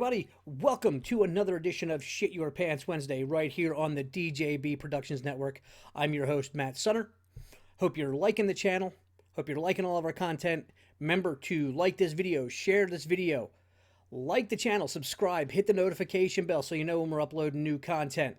everybody. Welcome to another edition of Shit Your Pants Wednesday right here on the DJB Productions Network. I'm your host, Matt Sutter. Hope you're liking the channel. Hope you're liking all of our content. Remember to like this video, share this video, like the channel, subscribe, hit the notification bell so you know when we're uploading new content.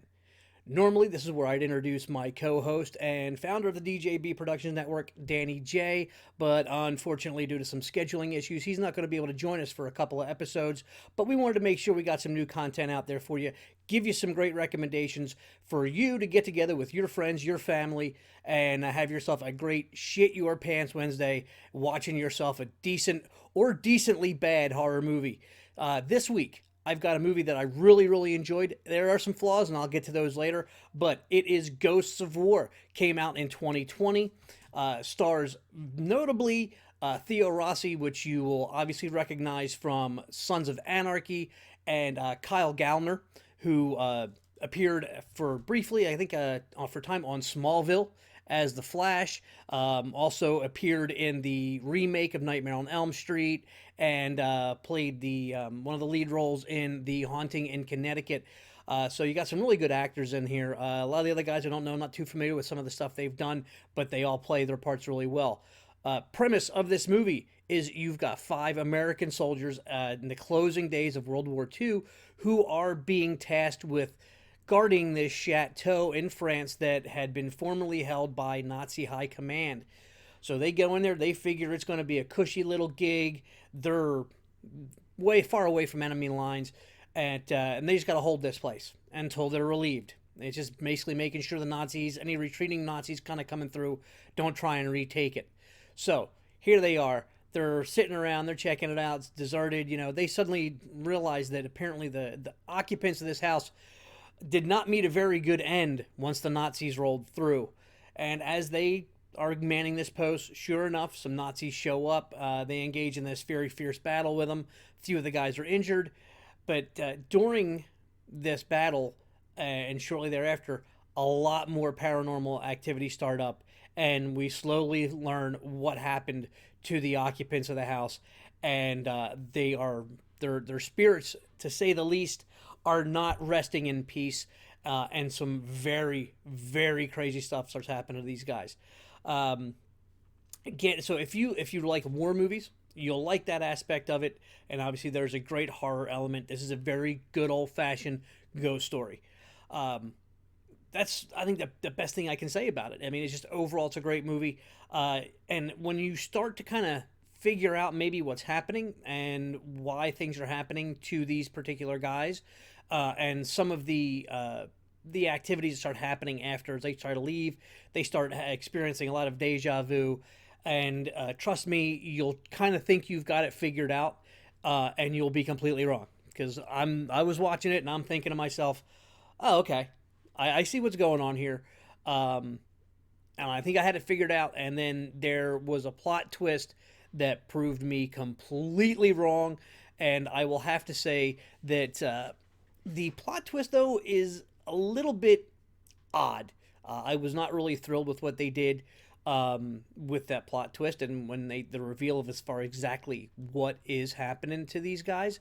Normally, this is where I'd introduce my co-host and founder of the DJB Productions Network, Danny J, but unfortunately, due to some scheduling issues, he's not going to be able to join us for a couple of episodes, but we wanted to make sure we got some new content out there for you, give you some great recommendations for you to get together with your friends, your family, and have yourself a great Shit Your Pants Wednesday, watching yourself a decent or decently bad horror movie. This week, I've got a movie that I really enjoyed. There are some flaws, and I'll get to those later, but it is Ghosts of War. Came out in 2020. Stars notably Theo Rossi, which you will obviously recognize from Sons of Anarchy, and Kyle Gallner, who appeared for briefly, I think, for time on Smallville as the Flash. Also appeared in the remake of Nightmare on Elm Street, and played the one of the lead roles in The Haunting in Connecticut. So you got some really good actors in here. A lot of the other guys I don't know, not too familiar with some of the stuff they've done, but they all play their parts really well. Premise of this movie is you've got 5 American soldiers in the closing days of World War II who are being tasked with guarding this chateau in France that had been formerly held by Nazi high command. So they go in there, they figure it's going to be a cushy little gig. They're way far away from enemy lines, and they just got to hold this place until they're relieved. It's just basically making sure the Nazis, any retreating Nazis kind of coming through, don't try and retake it. So here they are. They're sitting around, they're checking it out, it's deserted. You know, they suddenly realize that apparently the occupants of this house did not meet a very good end once the Nazis rolled through. And as they are manning this post, sure enough, some Nazis show up. They engage in this very fierce battle with them. A few of the guys are injured. But during this battle, and shortly thereafter, a lot more paranormal activity start up. And we slowly learn what happened to the occupants of the house. And their spirits, to say the least, are not resting in peace, and some very crazy stuff starts happening to these guys. Again, so if you like war movies, you'll like that aspect of it, and obviously there's a great horror element. This is a very good old-fashioned ghost story. That's, I think, the best thing I can say about it. I mean, it's just overall, it's a great movie, and when you start to kind of figure out maybe what's happening and why things are happening to these particular guys, and some of the activities start happening after they try to leave. They start experiencing a lot of deja vu, and trust me, you'll kind of think you've got it figured out, and you'll be completely wrong. Because I was watching it and I'm thinking to myself, oh, okay, I see what's going on here. And I think I had it figured out, and then there was a plot twist that proved me completely wrong. And I will have to say that the plot twist, though, is a little bit odd. I was not really thrilled with what they did with that plot twist, and when the reveal of as far exactly what is happening to these guys.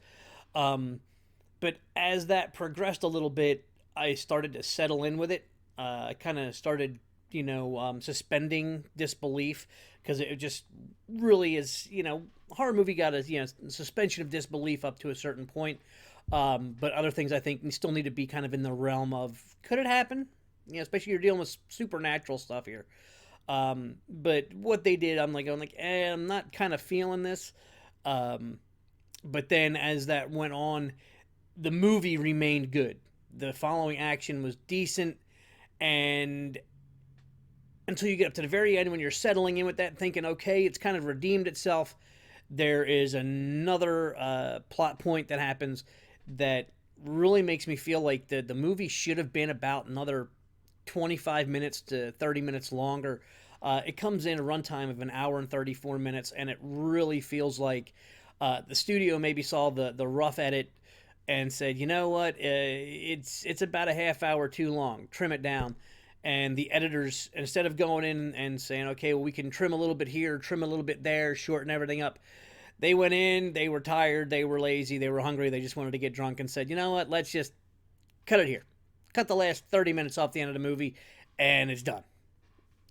But as that progressed a little bit, I started to settle in with it. I kind of started, suspending disbelief, because it just really is, horror movie got a, suspension of disbelief up to a certain point. But other things I think still need to be kind of in the realm of, could it happen? Especially you're dealing with supernatural stuff here. But what they did, I'm not kind of feeling this. But then as that went on, the movie remained good. The following action was decent, and until you get up to the very end, when you're settling in with that, thinking, okay, it's kind of redeemed itself, there is another plot point that happens that really makes me feel like the movie should have been about another 25 minutes to 30 minutes longer. It comes in a runtime of an hour and 34 minutes, and it really feels like the studio maybe saw the rough edit and said, you know what, it's about a half hour too long, trim it down. And the editors, instead of going in and saying, okay, well, we can trim a little bit here, trim a little bit there, shorten everything up, They went in, they were tired, they were lazy, they were hungry, they just wanted to get drunk and said, you know what, let's just cut it here. Cut the last 30 minutes off the end of the movie, and it's done.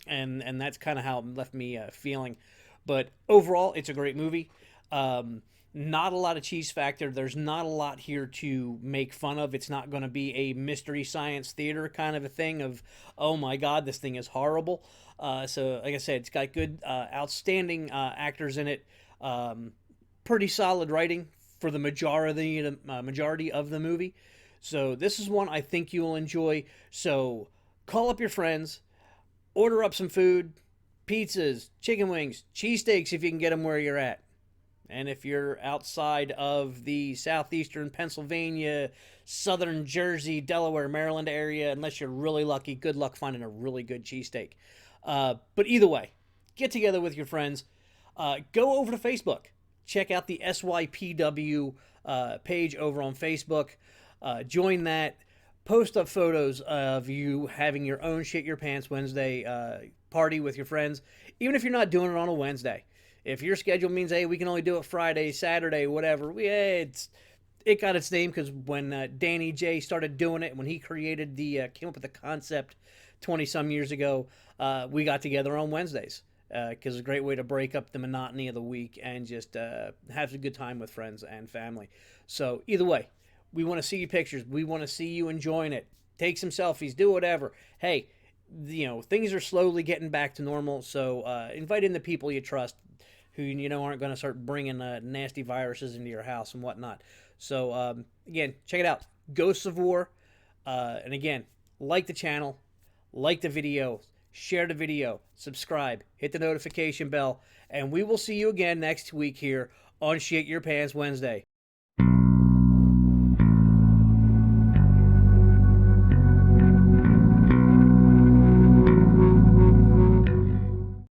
And that's kind of how it left me feeling. But overall, it's a great movie. Not a lot of cheese factor. There's not a lot here to make fun of. It's not going to be a mystery science theater kind of a thing of, oh my God, this thing is horrible. So, like I said, it's got good, outstanding actors in it. Pretty solid writing for the majority of the movie. So this is one I think you will enjoy. So call up your friends, order up some food, pizzas, chicken wings, cheesesteaks if you can get them where you're at. And if you're outside of the southeastern Pennsylvania, southern Jersey, Delaware, Maryland area, unless you're really lucky, good luck finding a really good cheesesteak. But either way, get together with your friends. Go over to Facebook. Check out the SYPW page over on Facebook. Join that. Post up photos of you having your own Shit Your Pants Wednesday party with your friends, even if you're not doing it on a Wednesday. If your schedule means, hey, we can only do it Friday, Saturday, whatever, it got its name because when Danny J started doing it, when he came up with the concept 20 some years ago, we got together on Wednesdays because it's a great way to break up the monotony of the week and just have a good time with friends and family. So either way, we want to see your pictures. We want to see you enjoying it. Take some selfies. Do whatever. Hey, things are slowly getting back to normal. So invite in the people you trust who aren't going to start bringing nasty viruses into your house and whatnot. So again, check it out. Ghosts of War. And again, like the channel. Like the video. Share the video. Subscribe. Hit the notification bell. And we will see you again next week here on Shit Your Pants Wednesday.